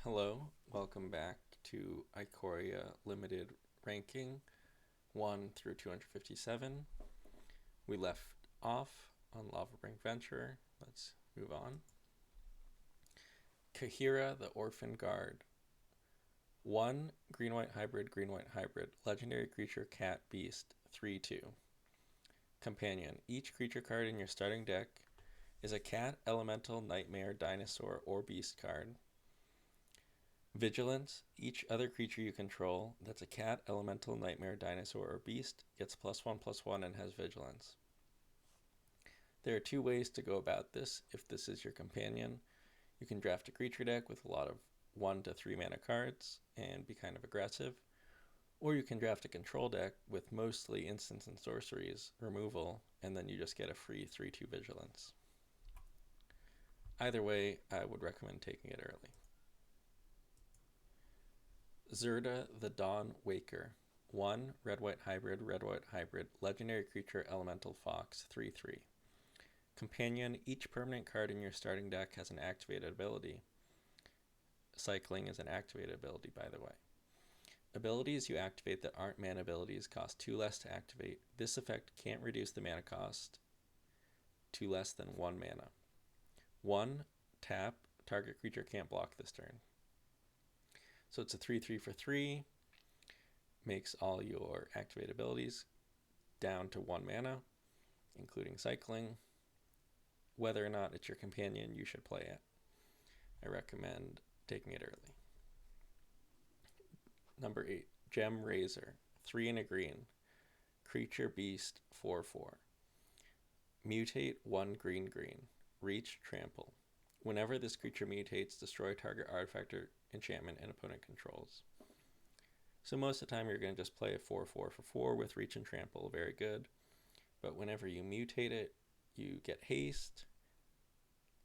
Hello, welcome back to Ikoria Limited Ranking 1 through 257. We left off on Lava Brink Venture. Let's move on. Kahira, the Orphan Guard. 1 green-white hybrid, legendary creature, cat, beast, 3/2. Companion. Each creature card in your starting deck is a cat, elemental, nightmare, dinosaur, or beast card. Vigilance. Each other creature you control that's a cat, elemental, nightmare, dinosaur, or beast gets +1/+1 and has vigilance. There are two ways to go about this. If this is your companion, you can draft a creature deck with a lot of 1 to 3 mana cards and be kind of aggressive, or you can draft a control deck with mostly instants and sorceries, removal, and then you just get a free 3/2 vigilance. Either way, I would recommend taking it early. Zerda, the Dawn Waker. 1 red-white hybrid, legendary creature, elemental, fox, 3/3. Companion. Each permanent card in your starting deck has an activated ability. Cycling is an activated ability, by the way. Abilities you activate that aren't mana abilities cost 2 less to activate. This effect can't reduce the mana cost to less than 1 mana. 1 tap, target creature can't block this turn. So it's a 3/3 for 3, makes all your activate abilities down to 1 mana, including cycling. Whether or not it's your companion, you should play it. I recommend taking it early. Number 8, Gem Razor. 3 and a green. Creature beast, 4/4. Mutate 1 green. Reach, trample. Whenever this creature mutates, destroy target artifact or enchantment an opponent controls. So most of the time you're going to just play a 4/4 for 4 with reach and trample, very good. But whenever you mutate it, you get haste,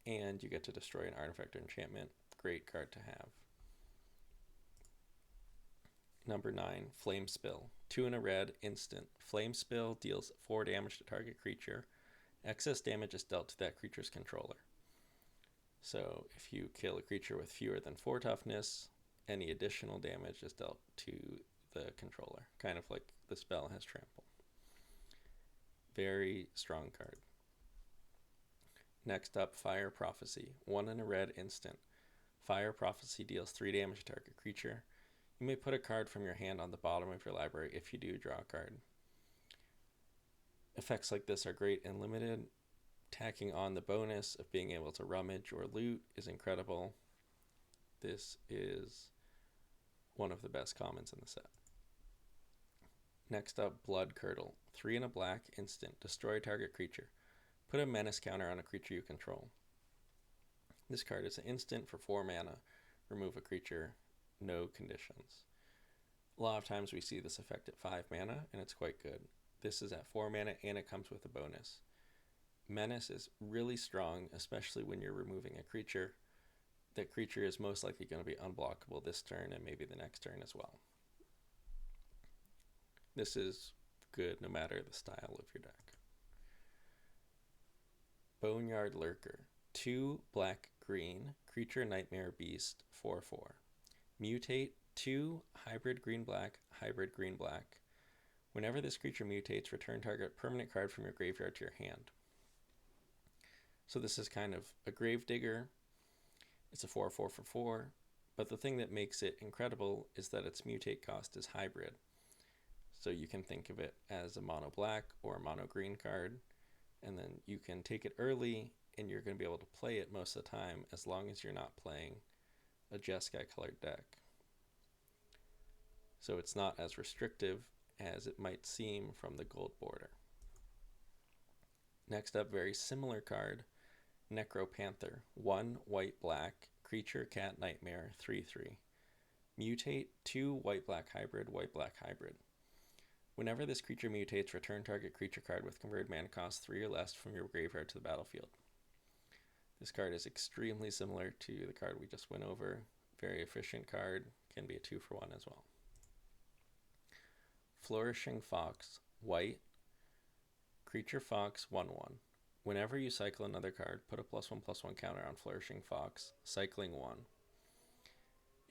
and you get to destroy an artifact or enchantment. Great card to have. Number 9, Flame Spill. 2 and a red, instant. Flame Spill deals 4 damage to target creature. Excess damage is dealt to that creature's controller. So if you kill a creature with fewer than 4 toughness, any additional damage is dealt to the controller, kind of like the spell has trample. Very strong card. Next up, Fire Prophecy. 1 and a red, instant. Fire Prophecy deals 3 damage to target creature. You may put a card from your hand on the bottom of your library. If you do, draw a card. Effects like this are great and limited. Tacking on the bonus of being able to rummage or loot is incredible. This is one of the best commons in the set. Next up, Blood Curdle. 3 and a black, instant. Destroy target creature. Put a menace counter on a creature you control. This card is an instant for 4 mana. Remove a creature, no conditions. A lot of times we see this effect at 5 mana, and it's quite good. This is at 4 mana, and it comes with a bonus. Menace is really strong, especially when you're removing a creature. That creature is most likely going to be unblockable this turn and maybe the next turn as well. This is good no matter the style of your deck. Boneyard Lurker. 2 black-green, creature nightmare beast, 4/4. Mutate 2 hybrid green-black. Whenever this creature mutates, return target permanent card from your graveyard to your hand. So this is kind of a Gravedigger. It's a 4/4 for 4, but the thing that makes it incredible is that its mutate cost is hybrid. So you can think of it as a mono black or a mono green card, and then you can take it early and you're going to be able to play it most of the time as long as you're not playing a Jeskai colored deck. So it's not as restrictive as it might seem from the gold border. Next up, very similar card, Necropanther. 1 white-black, creature, cat, nightmare, 3/3. Mutate 2 white-black hybrid. Whenever this creature mutates, return target creature card with converted mana cost 3 or less from your graveyard to the battlefield. This card is extremely similar to the card we just went over. Very efficient card, can be a 2-for-1 as well. Flourishing Fox. White, creature fox, 1/1. Whenever you cycle another card, put a +1/+1 counter on Flourishing Fox, cycling 1.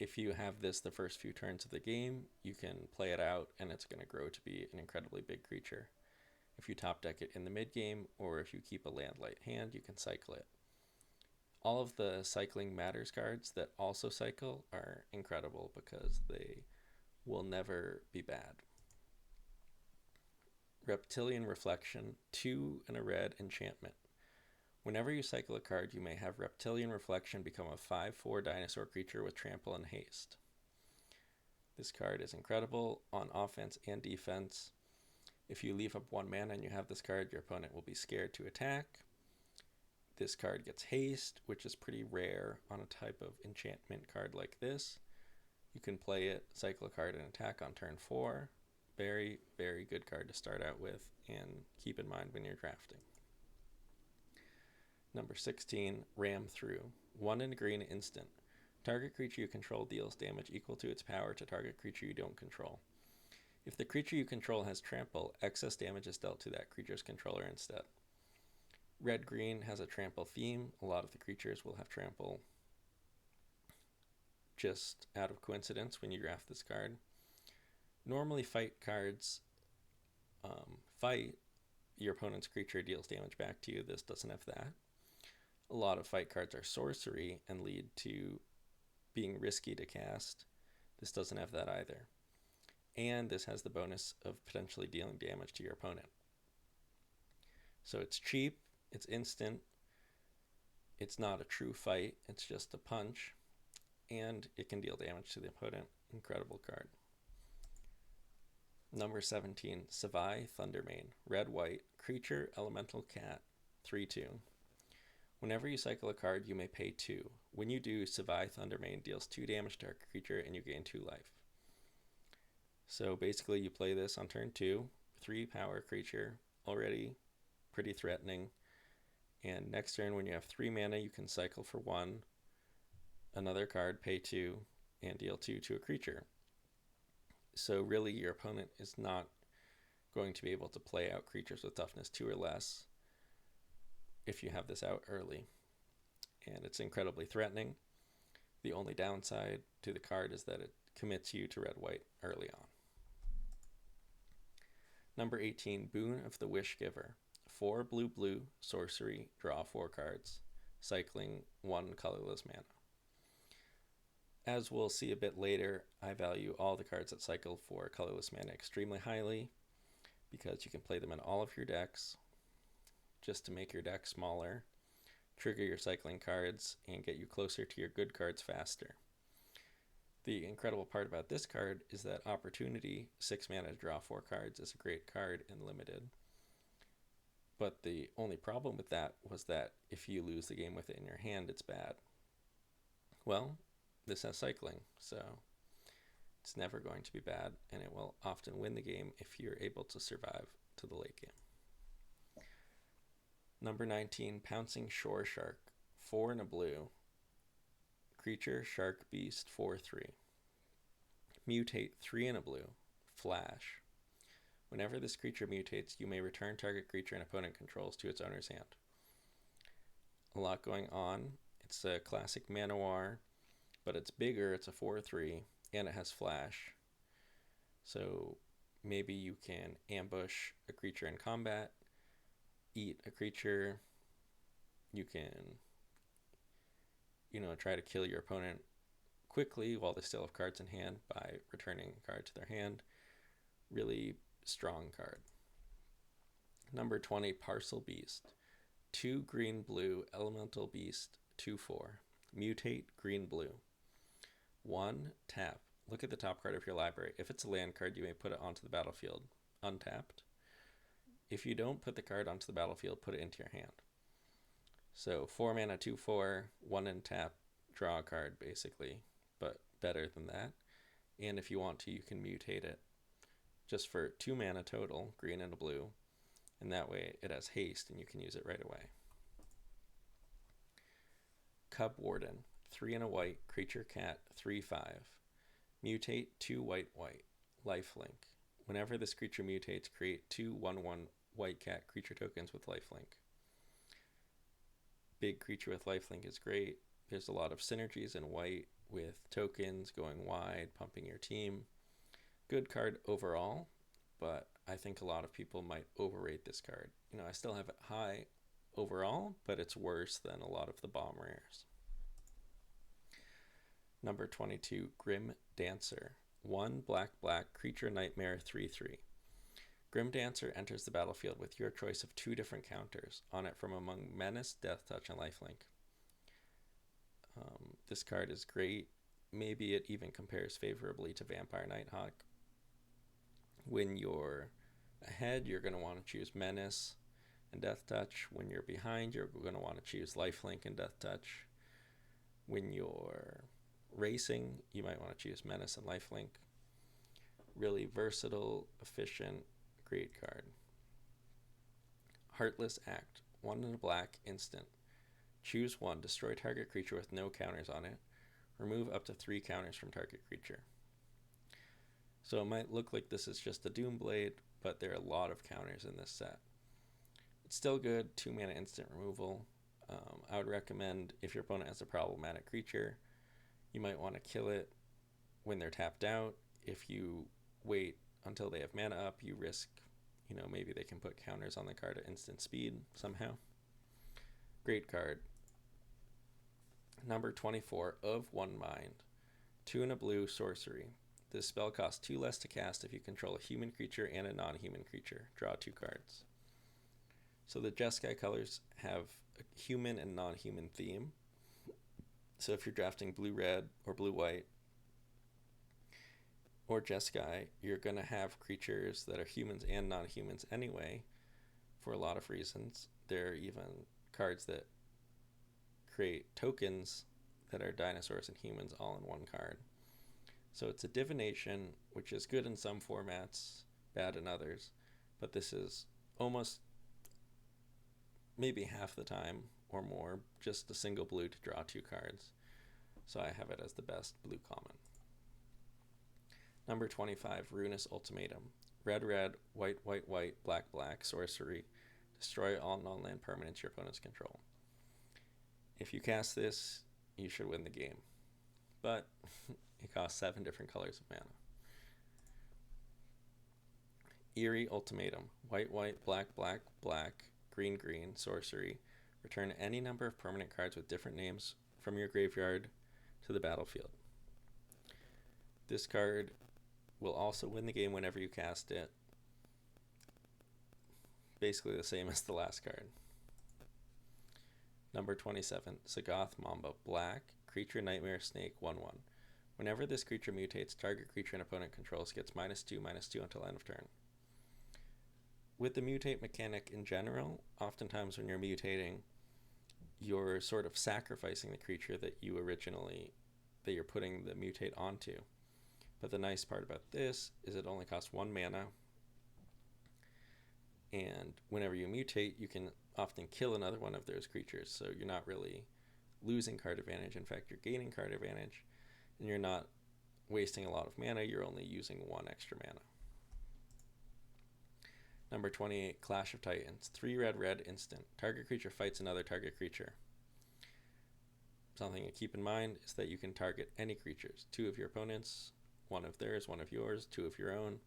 if you have this the first few turns of the game, you can play it out and it's going to grow to be an incredibly big creature. If you top deck it in the mid game, or if you keep a land light hand, you can cycle it. All of the cycling matters cards that also cycle are incredible because they will never be bad. Reptilian Reflection, 2 and a red enchantment. Whenever you cycle a card, you may have Reptilian Reflection become a 5/4 dinosaur creature with trample and haste. This card is incredible on offense and defense. If you leave up 1 mana and you have this card, your opponent will be scared to attack. This card gets haste, which is pretty rare on a type of enchantment card like this. You can play it, cycle a card, and attack on turn 4. Very, very good card to start out with and keep in mind when you're drafting. Number 16, Ram Through. 1 and a green instant. Target creature you control deals damage equal to its power to target creature you don't control. If the creature you control has trample, excess damage is dealt to that creature's controller instead. Red-green has a trample theme. A lot of the creatures will have trample just out of coincidence when you draft this card. Normally fight cards fight, your opponent's creature deals damage back to you. This doesn't have that. A lot of fight cards are sorcery and lead to being risky to cast. This doesn't have that either. And this has the bonus of potentially dealing damage to your opponent. So it's cheap, it's instant, it's not a true fight, it's just a punch, and it can deal damage to the opponent. Incredible card. Number 17, Savai Thundermane. Red-white, creature, elemental cat, 3/2. Whenever you cycle a card, you may pay 2. When you do, Savai Thundermane deals 2 damage to a creature and you gain 2 life. So basically you play this on turn 2, 3 power creature, already pretty threatening. And next turn when you have 3 mana, you can cycle for 1, another card, pay 2, and deal 2 to a creature. So really your opponent is not going to be able to play out creatures with toughness 2 or less if you have this out early. And it's incredibly threatening. The only downside to the card is that it commits you to red-white early on. Number 18, Boon of the Wishgiver. 4 blue-blue, sorcery, draw 4 cards, cycling 1 colorless mana. As we'll see a bit later, I value all the cards that cycle for colorless mana extremely highly because you can play them in all of your decks just to make your deck smaller, trigger your cycling cards, and get you closer to your good cards faster. The incredible part about this card is that Opportunity, 6 mana to draw 4 cards, is a great card in Limited. But the only problem with that was that if you lose the game with it in your hand, it's bad. Well, this has cycling, so it's never going to be bad, and it will often win the game if you're able to survive to the late game. Number 19, Pouncing Shore Shark. 4 and a blue. Creature, shark, beast, 4/3. Mutate, 3 and a blue. Flash. Whenever this creature mutates, you may return target creature and opponent controls to its owner's hand. A lot going on. It's a classic Manowar, but it's bigger, it's a 4/3, and it has flash. So maybe you can ambush a creature in combat, eat a creature, you can, try to kill your opponent quickly while they still have cards in hand by returning a card to their hand. Really strong card. Number 20, Parcel Beast. 2 green-blue, elemental beast, 2/4. Mutate, green-blue. 1, tap. Look at the top card of your library. If it's a land card, you may put it onto the battlefield, untapped. If you don't put the card onto the battlefield, put it into your hand. So 4 mana, 2/4, 1 and tap, draw a card basically, but better than that. And if you want to, you can mutate it just for 2 mana total, green and a blue, and that way it has haste and you can use it right away. Cub Warden, 3 and a white, creature cat, 3/5. Mutate, 2 white, lifelink. Whenever this creature mutates, create 2 1/1 white cat creature tokens with lifelink. Big creature with lifelink is great. There's a lot of synergies in white with tokens, going wide, pumping your team. Good card overall, but I think a lot of people might overrate this card. I still have it high overall, but it's worse than a lot of the bomb rares. Number 22, Grim Dancer. 1 black creature nightmare 3/3. Grim Dancer enters the battlefield with your choice of 2 different counters on it from among Menace, Death Touch, and Lifelink. This card is great. Maybe it even compares favorably to Vampire Nighthawk. When you're ahead, you're going to want to choose Menace and Death Touch. When you're behind, you're going to want to choose Lifelink and Death Touch. When you're racing, you might want to choose Menace and Lifelink. Really versatile, efficient, great card. Heartless Act. 1 in a black, instant. Choose 1, destroy target creature with no counters on it. Remove up to 3 counters from target creature. So it might look like this is just a Doomblade, but there are a lot of counters in this set. It's still good, 2 mana instant removal. I would recommend, if your opponent has a problematic creature, you might want to kill it when they're tapped out. If you wait until they have mana up, you risk, maybe they can put counters on the card at instant speed somehow. Great card. Number 24, Of One Mind. 2 in a blue, sorcery. This spell costs 2 less to cast if you control a human creature and a non-human creature. Draw 2 cards. So the Jeskai colors have a human and non-human theme. So if you're drafting blue-red or blue-white or Jeskai, you're going to have creatures that are humans and non-humans anyway, for a lot of reasons. There are even cards that create tokens that are dinosaurs and humans all in one card. So it's a divination, which is good in some formats, bad in others, but this is almost maybe half the time or more just a single blue to draw 2 cards. So I have it as the best blue common. Number 25, Ruinous Ultimatum. Red, white, black, sorcery. Destroy all non-land permanents your opponents control. If you cast this, you should win the game. But it costs 7 different colors of mana. Eerie Ultimatum. White, black, green, sorcery. Return any number of permanent cards with different names from your graveyard to the battlefield. This card will also win the game whenever you cast it. Basically the same as the last card. Number 27, Sagoth Mamba. Black, creature, nightmare, snake, 1/1. Whenever this creature mutates, target creature and opponent controls gets -2/-2 until end of turn. With the mutate mechanic in general, oftentimes when you're mutating, you're sort of sacrificing the creature that you're putting the mutate onto. But the nice part about this is it only costs 1 mana, and whenever you mutate, you can often kill another one of those creatures, so you're not really losing card advantage. In fact, you're gaining card advantage, and you're not wasting a lot of mana, you're only using 1 extra mana. Number 28, Clash of Titans. 3 red, instant. Target creature fights another target creature. Something to keep in mind is that you can target any creatures. 2 of your opponents, 1 of theirs, 1 of yours, 2 of your own.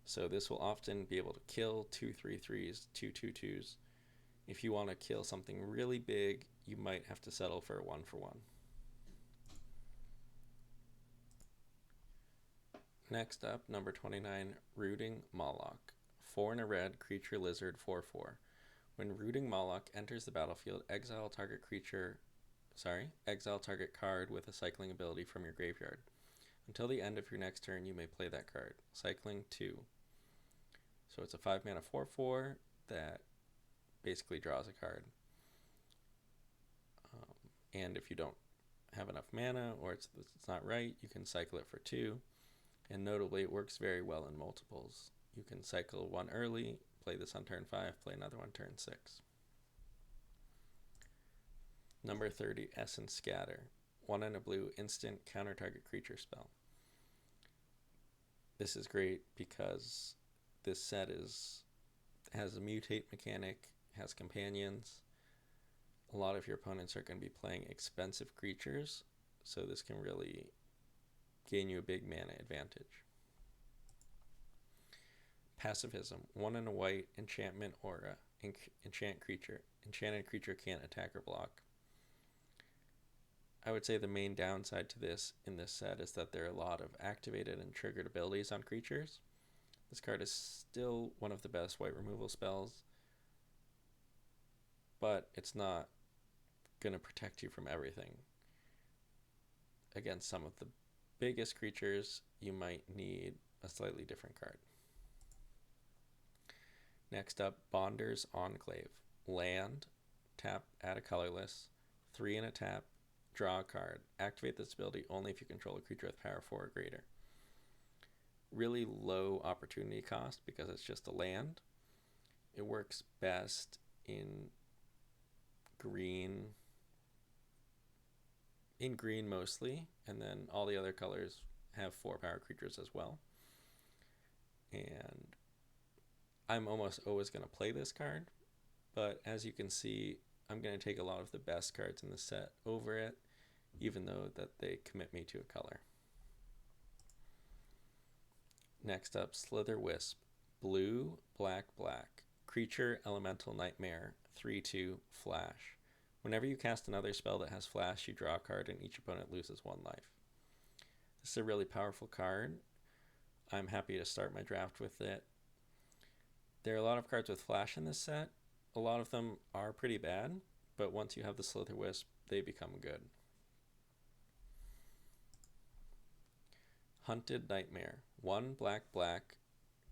So this will often be able to kill 2 3/3s, 2 2/2s. If you want to kill something really big, you might have to settle for a 1-for-1. Next up, number 29, Rooting Moloch. 4 in a red, creature lizard, 4/4. When Rooting Moloch enters the battlefield, exile target card with a cycling ability from your graveyard. Until the end of your next turn, you may play that card. Cycling 2. So it's a 5 mana 4/4 that basically draws a card. And if you don't have enough mana or it's not right, you can cycle it for 2. And notably, it works very well in multiples. You can cycle 1 early, play this on turn 5, play another one turn 6. Number 30, Essence Scatter. 1 in a blue, instant, counter target creature spell. This is great because this set has a mutate mechanic, has companions. A lot of your opponents are going to be playing expensive creatures, so this can really gain you a big mana advantage. Pacifism, 1 and a white, enchantment aura, enchant creature. Enchanted creature can't attack or block. I would say the main downside to this in this set is that there are a lot of activated and triggered abilities on creatures. This card is still one of the best white removal spells, but it's not going to protect you from everything. Against some of the biggest creatures, you might need a slightly different card. Next up, Bonder's Enclave. Land, tap, add a colorless, 3 and a tap, draw a card. Activate this ability only if you control a creature with power 4 or greater. Really low opportunity cost because it's just a land. It works best in green mostly, and then all the other colors have 4 power creatures as well. And I'm almost always going to play this card, but as you can see, I'm going to take a lot of the best cards in the set over it, even though that they commit me to a color. Next up, Slither Wisp. Blue, black, black. Creature, elemental, nightmare, 3/2, flash. Whenever you cast another spell that has flash, you draw a card and each opponent loses 1 life. This is a really powerful card. I'm happy to start my draft with it. There are a lot of cards with flash in this set. A lot of them are pretty bad, but once you have the Slither Wisp, they become good. Hunted Nightmare. 1 black, black.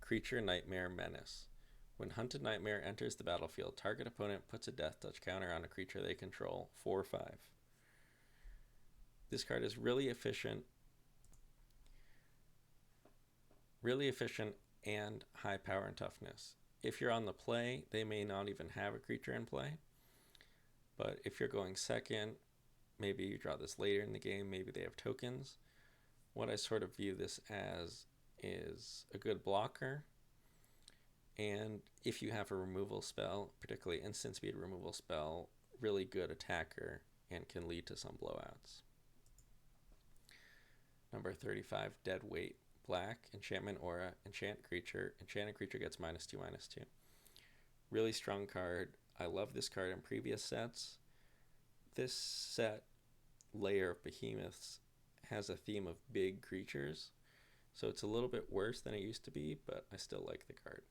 Creature, nightmare, menace. When Hunted Nightmare enters the battlefield, target opponent puts a death touch counter on a creature they control, 4/5. This card is really efficient and high power and toughness. If you're on the play, they may not even have a creature in play. But if you're going second, maybe you draw this later in the game, maybe they have tokens. What I sort of view this as is a good blocker. And if you have a removal spell, particularly instant speed removal spell, really good attacker and can lead to some blowouts. Number 35, Dead Weight. Black, enchantment aura, enchant creature. Enchanted creature gets -2/-2. Really strong card. I love this card in previous sets. This set, Lair of Behemoths, has a theme of big creatures, so it's a little bit worse than it used to be, but I still like the card.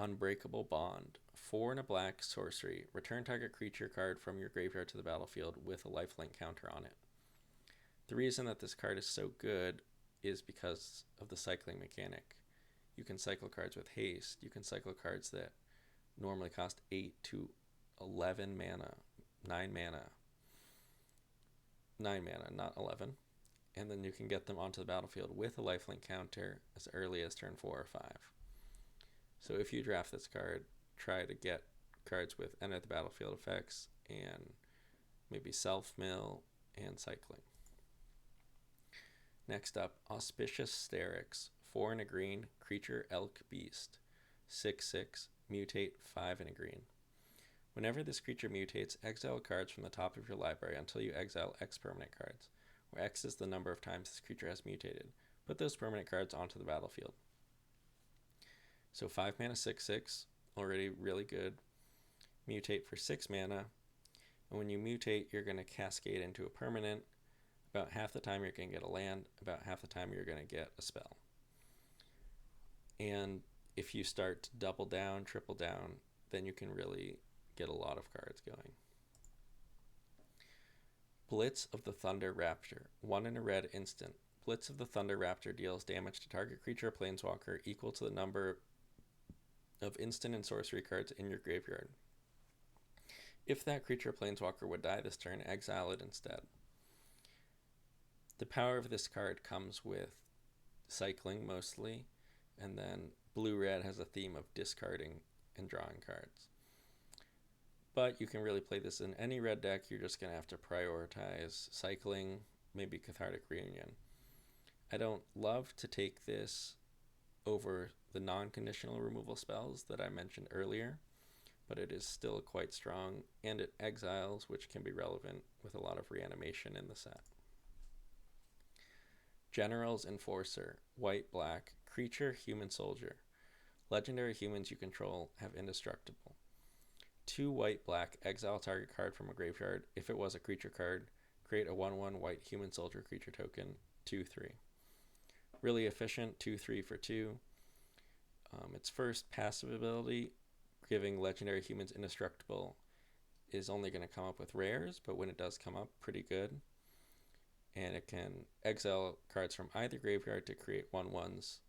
Unbreakable Bond. 4 and a black, sorcery. Return target creature card from your graveyard to the battlefield with a lifelink counter on it. The reason that this card is so good is because of the cycling mechanic. You can cycle cards with haste. You can cycle cards that normally cost 8 to 11 mana, 9 mana. 9 mana, not 11. And then you can get them onto the battlefield with a lifelink counter as early as turn 4 or 5. So if you draft this card, try to get cards with enter the battlefield effects and maybe self-mill and cycling. Next up, Auspicious Sterix. 4 and a green, creature, elk, beast. 6/6, mutate, 5 and a green. Whenever this creature mutates, exile cards from the top of your library until you exile X permanent cards, where X is the number of times this creature has mutated. Put those permanent cards onto the battlefield. So 5 mana, 6/6, already really good. Mutate for 6 mana, and when you mutate, you're going to cascade into a permanent. About half the time you're going to get a land, about half the time you're going to get a spell. And if you start to double down, triple down, then you can really get a lot of cards going. Blitz of the Thunder Raptor. 1 and a red, instant. Blitz of the Thunder Raptor deals damage to target creature or planeswalker equal to the number of instant and sorcery cards in your graveyard. If that creature or planeswalker would die this turn, exile it instead. The power of this card comes with cycling mostly, and then blue-red has a theme of discarding and drawing cards. But you can really play this in any red deck. You're just going to have to prioritize cycling, maybe Cathartic Reunion. I don't love to take this over the non-conditional removal spells that I mentioned earlier, but it is still quite strong, and it exiles, which can be relevant with a lot of reanimation in the set. General's Enforcer, white, black, creature, human soldier. Legendary humans you control have indestructible. 2 white, black, exile target card from a graveyard. If it was a creature card, create a 1/1 white human soldier creature token, 2/3. Really efficient, 2/3 for 2. Its first passive ability, giving legendary humans indestructible, is only going to come up with rares, but when it does come up, pretty good. And it can exile cards from either graveyard to create 1/1s.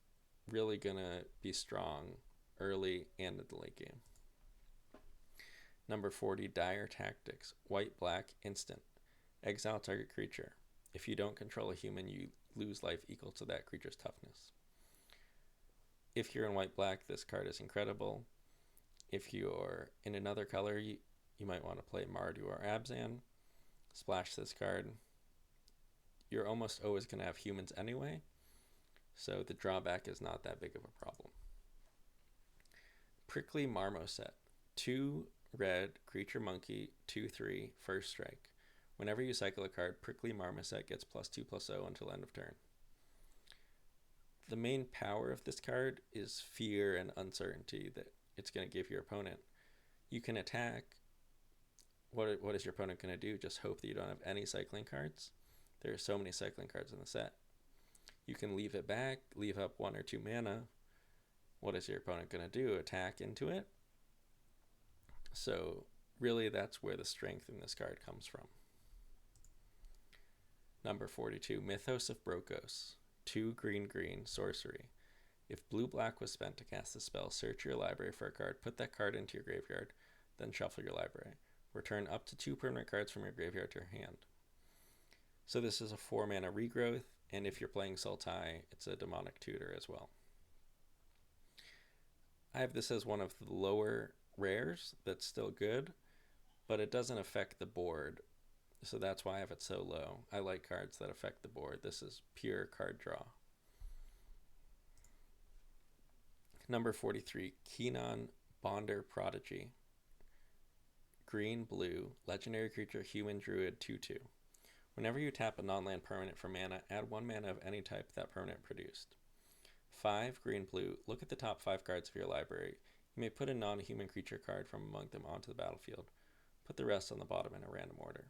Really going to be strong early and at the late game. Number 40, Dire Tactics. White, black, instant. Exile target creature. If you don't control a human, you lose life equal to that creature's toughness. If you're in white, black, this card is incredible. If you're in another color, you might want to play Mardu or Abzan. Splash this card. You're almost always going to have humans anyway, so the drawback is not that big of a problem. Prickly Marmoset. 2 red, creature monkey, 2/3, first strike. Whenever you cycle a card, Prickly Marmoset gets +2/+0 until end of turn. The main power of this card is fear and uncertainty that it's going to give your opponent. You can attack. What is your opponent going to do? Just hope that you don't have any cycling cards? There are so many cycling cards in the set. You can leave it back, leave up 1 or 2 mana. What is your opponent going to do? Attack into it? So really that's where the strength in this card comes from. Number 42, Mythos of Brokos. 2 green, sorcery. If blue-black was spent to cast the spell, search your library for a card, put that card into your graveyard, then shuffle your library. Return up to 2 permanent cards from your graveyard to your hand. So this is a 4 mana regrowth, and if you're playing Sultai, it's a demonic tutor as well. I have this as one of the lower rares that's still good, but it doesn't affect the board, so that's why I have it so low. I like cards that affect the board. This is pure card draw. Number 43, Kenon Bonder Prodigy. Green, blue, legendary creature, human druid, 2/2. Whenever you tap a non-land permanent for mana, add 1 mana of any type that permanent produced. 5, green, blue, look at the top 5 cards of your library. You may put a non-human creature card from among them onto the battlefield. Put the rest on the bottom in a random order.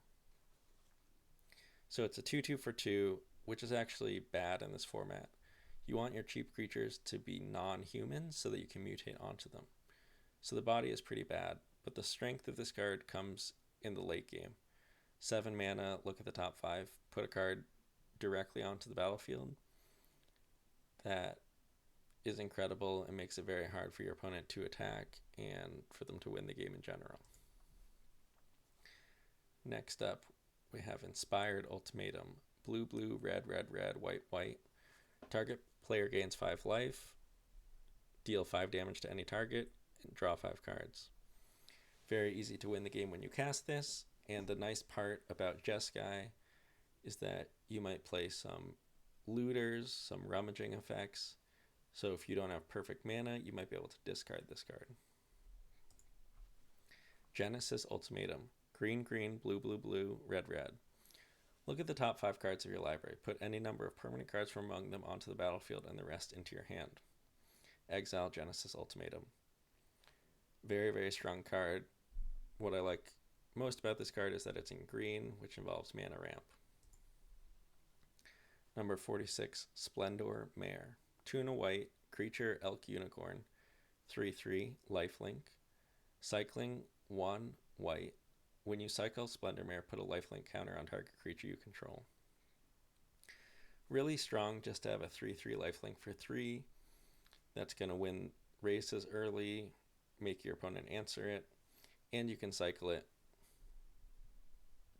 So it's a 2/2 for 2, which is actually bad in this format. You want your cheap creatures to be non-human so that you can mutate onto them. So the body is pretty bad, but the strength of this card comes in the late game. 7 mana, look at the top 5, put a card directly onto the battlefield. That is incredible and makes it very hard for your opponent to attack and for them to win the game in general. Next up, we have Inspired Ultimatum. Blue, blue, red, red, red, white, white. Target player gains 5 life, deal 5 damage to any target, and draw 5 cards. Very easy to win the game when you cast this, and the nice part about Jeskai is that you might play some looters, some rummaging effects, so if you don't have perfect mana, you might be able to discard this card. Genesis Ultimatum. Green, green, blue, blue, blue, red, red. Look at the top 5 cards of your library. Put any number of permanent cards from among them onto the battlefield and the rest into your hand. Exile Genesis Ultimatum. Very, very strong card. What I like most about this card is that it's in green, which involves mana ramp. Number 46, Splendor Mare. 2 and a white, creature, elk, unicorn. 3/3, lifelink. Cycling, 1, white. When you cycle Splendor Mare, put a lifelink counter on target creature you control. Really strong just to have a 3/3 lifelink for 3. That's going to win races early, make your opponent answer it, and you can cycle it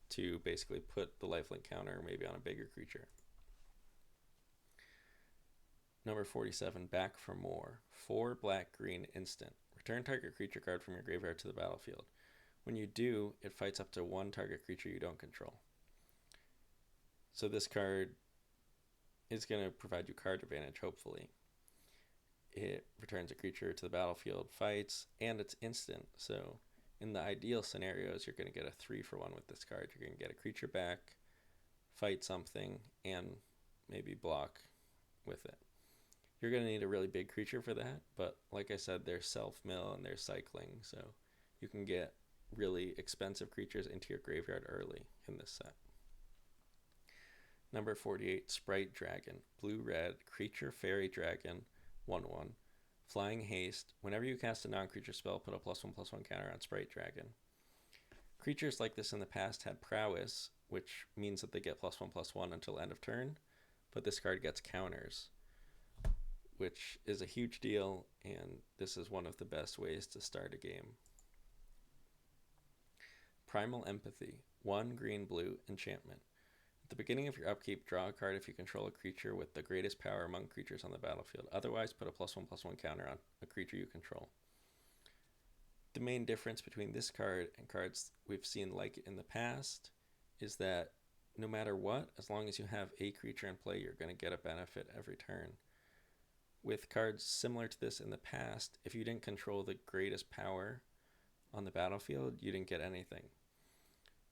to basically put the lifelink counter maybe on a bigger creature. Number 47, Back for More. 4 black, green, instant. Return target creature card from your graveyard to the battlefield. When you do, it fights up to 1 target creature you don't control. So this card is going to provide you card advantage, hopefully. it returns a creature to the battlefield, fights, and it's instant. So in the ideal scenarios, you're going to get a 3-for-1 with this card. You're going to get a creature back, fight something, and maybe block with it. You're going to need a really big creature for that, but like I said, there's self-mill and there's cycling, so you can get really expensive creatures into your graveyard early in this set. Number 48, Sprite Dragon. Blue-red, creature fairy dragon, 1/1. Flying haste. Whenever you cast a non-creature spell, put a +1/+1 counter on Sprite Dragon. Creatures like this in the past had prowess, which means that they get +1/+1 until end of turn, but this card gets counters, which is a huge deal, and this is one of the best ways to start a game. Primal Empathy. 1 green-blue enchantment. At the beginning of your upkeep, draw a card if you control a creature with the greatest power among creatures on the battlefield. Otherwise, put a +1/+1 counter on a creature you control. The main difference between this card and cards we've seen like it in the past is that no matter what, as long as you have a creature in play, you're going to get a benefit every turn. With cards similar to this in the past, if you didn't control the greatest power on the battlefield, you didn't get anything.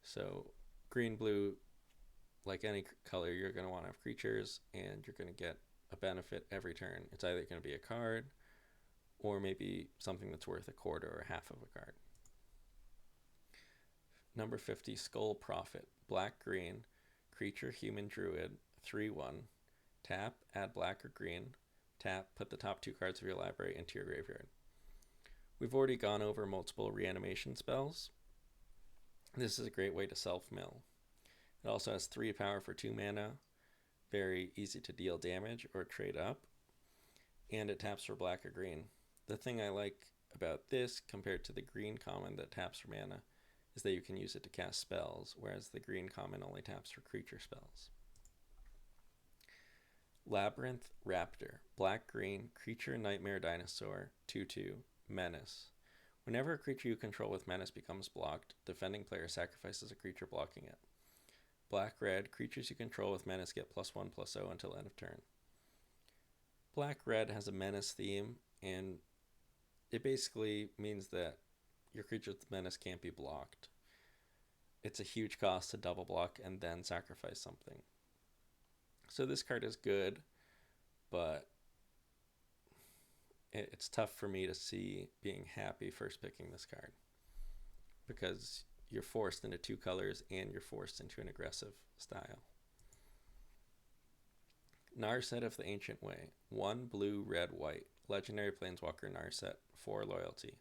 So green-blue, like any color, you're going to want to have creatures, and you're going to get a benefit every turn. It's either going to be a card, or maybe something that's worth a quarter or half of a card. Number 50, Skull Prophet. Black-green, creature human druid, 3/1. Tap, add black or green. Tap, put the top 2 cards of your library into your graveyard. We've already gone over multiple reanimation spells. This is a great way to self-mill. It also has 3 power for 2 mana, very easy to deal damage or trade up, and it taps for black or green. The thing I like about this compared to the green common that taps for mana is that you can use it to cast spells, whereas the green common only taps for creature spells. Labyrinth Raptor. Black-green, creature nightmare dinosaur, 2/2, menace. Whenever a creature you control with menace becomes blocked, defending player sacrifices a creature blocking it. Black-red, creatures you control with menace get +1/+0 until end of turn. Black-red has a menace theme, and it basically means that your creature with menace can't be blocked. It's a huge cost to double block and then sacrifice something. So this card is good, but it's tough for me to see being happy first picking this card, because you're forced into 2 colors and you're forced into an aggressive style. Narset of the Ancient Way. 1 blue, red, white. Legendary Planeswalker Narset, 4 loyalty.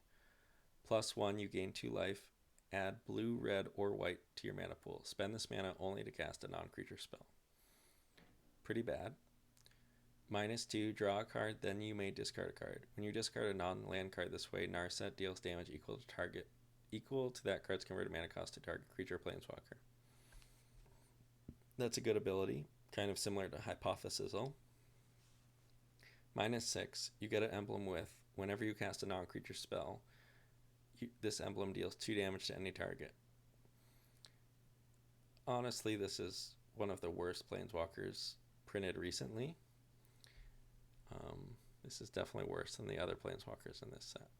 +1, you gain 2 life. Add blue, red, or white to your mana pool. Spend this mana only to cast a non-creature spell. Pretty bad. -2, draw a card, then you may discard a card. When you discard a non-land card this way, Narset deals damage equal to that card's converted mana cost to target creature or planeswalker. That's a good ability, kind of similar to Hypothesizzle. -6, you get an emblem with, whenever you cast a non-creature spell, this emblem deals 2 damage to any target. Honestly, this is one of the worst planeswalkers printed recently. This is definitely worse than the other planeswalkers in this set.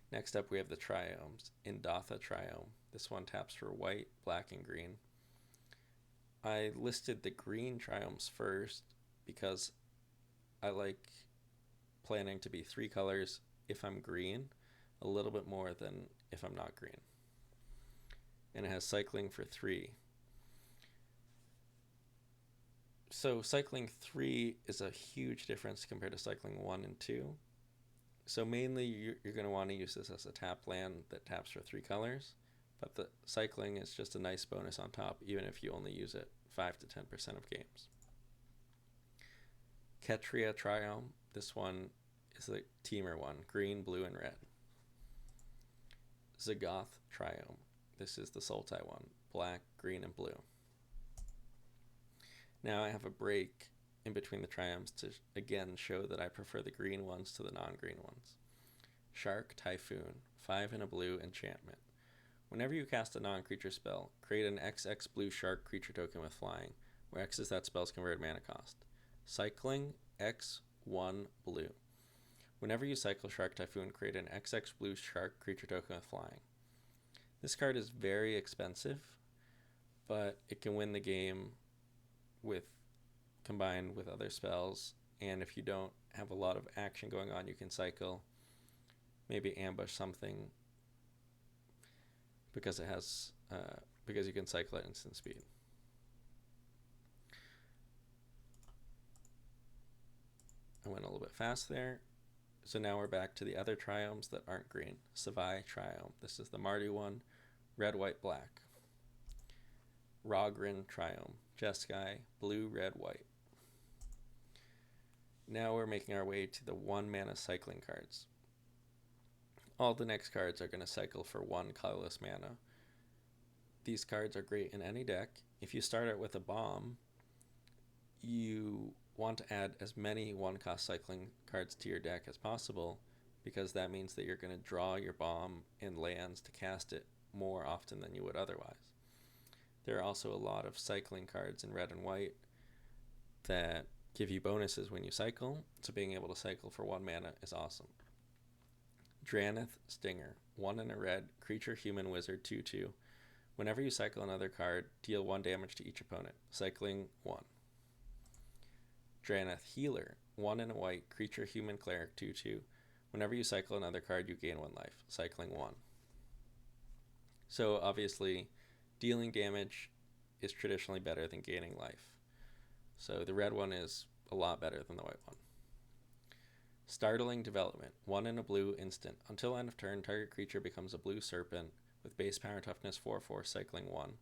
Next up, we have the Triomes. Indatha Triome. This one taps for white, black, and green. I listed the green Triomes first because I like planning to be 3 colors if I'm green, a little bit more than if I'm not green. And it has cycling for 3. So cycling 3 is a huge difference compared to cycling 1 and 2. So mainly you're going to want to use this as a tap land that taps for 3 colors, but the cycling is just a nice bonus on top, even if you only use it 5 to 10% of games. Ketria Triome. This one is the teamer one, green, blue, and red. Zagoth Triome. This is the Sultai one, black, green, and blue. Now I have a break in between the Triomes to again show that I prefer the green ones to the non-green ones. Shark Typhoon, 5 and a blue enchantment. Whenever you cast a non-creature spell, create an XX blue shark creature token with flying, where X is that spell's converted mana cost. Cycling, X, 1 blue. Whenever you cycle Shark Typhoon, create an XX blue shark creature token with flying. This card is very expensive, but it can win the game combined with other spells, and if you don't have a lot of action going on, you can cycle, maybe ambush something, because you can cycle at instant speed. I went a little bit fast there. So now we're back to the other triomes that aren't green. Savai triome. This is the Mardu one. Red, white, black. Rogrin triome. Jeskai. Blue, red, white. Now we're making our way to the 1 mana cycling cards. All the next cards are going to cycle for 1 colorless mana. These cards are great in any deck. If you start out with a bomb, you want to add as many 1-cost cycling cards to your deck as possible, because that means that you're going to draw your bomb in lands to cast it more often than you would otherwise. There are also a lot of cycling cards in red and white that give you bonuses when you cycle, so being able to cycle for 1 mana is awesome. Drannith Stinger, 1 and a red, creature, human, wizard, 2/2. Whenever you cycle another card, deal 1 damage to each opponent. Cycling 1. Drannith Healer, 1 and a white, creature, human, cleric, 2/2. Whenever you cycle another card, you gain 1 life. Cycling 1. So obviously, dealing damage is traditionally better than gaining life. So the red one is a lot better than the white one. Startling Development, 1 and a blue, instant. Until end of turn, target creature becomes a blue serpent with base power toughness 4/4, cycling 1.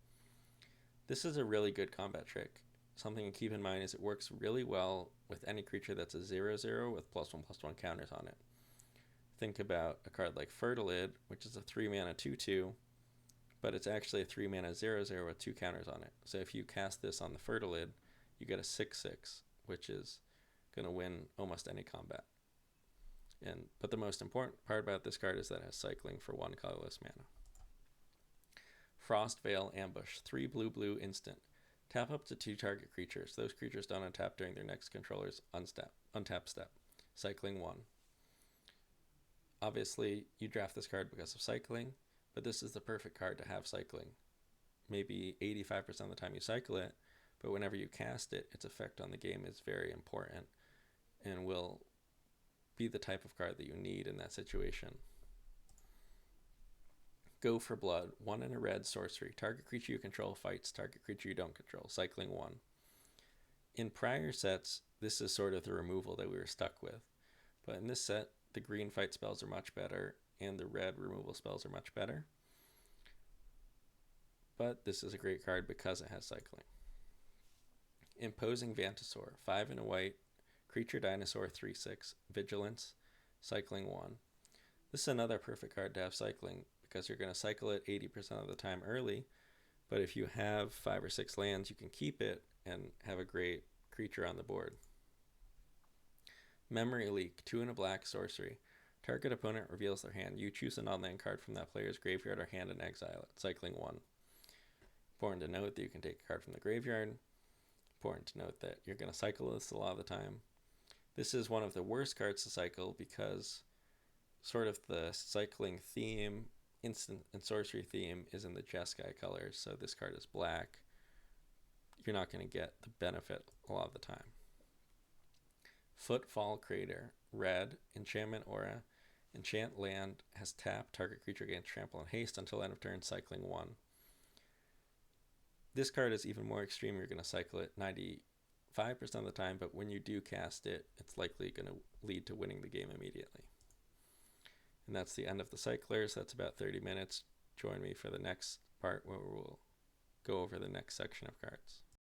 This is a really good combat trick. Something to keep in mind is it works really well with any creature that's a 0/0 with +1/+1 counters on it. Think about a card like Fertilid, which is a 3 mana 2/2, but it's actually a 3 mana 0/0 with 2 counters on it. So if you cast this on the Fertilid, you get a 6/6, which is going to win almost any combat. But the most important part about this card is that it has cycling for 1 colorless mana. Frostveil Ambush, 3 blue, instant. Tap up to 2 target creatures. Those creatures don't untap during their next controller's untap step. Cycling 1. Obviously, you draft this card because of cycling, but this is the perfect card to have cycling. Maybe 85% of the time you cycle it, but whenever you cast it, its effect on the game is very important and will be the type of card that you need in that situation. Go for Blood, 1 and a red, sorcery. Target creature you control fights target creature you don't control. Cycling 1. In prior sets, this is sort of the removal that we were stuck with. But in this set, the green fight spells are much better, and the red removal spells are much better. But this is a great card because it has cycling. Imposing Vantasaur, 5 and a white, creature dinosaur, 3/6, vigilance, cycling 1. This is another perfect card to have cycling, because you're going to cycle it 80% of the time early, but if you have 5 or 6 lands, you can keep it and have a great creature on the board. Memory Leak, 2 and a black, sorcery. Target opponent reveals their hand. You choose a non-land card from that player's graveyard or hand and exile it. Cycling 1. Important to note that you can take a card from the graveyard. Important to note that you're going to cycle this a lot of the time. This is one of the worst cards to cycle because sort of the cycling theme, instant and sorcery theme, is in the Jeskai colors, so this card is black. You're not going to get the benefit a lot of the time. Footfall Crater, red, enchantment aura. Enchant land has tap, target creature gains trample and haste until end of turn, cycling 1. This card is even more extreme. You're going to cycle it 95% of the time, but when you do cast it, it's likely going to lead to winning the game immediately. And that's the end of the cyclers. That's about 30 minutes. Join me for the next part where we'll go over the next section of cards.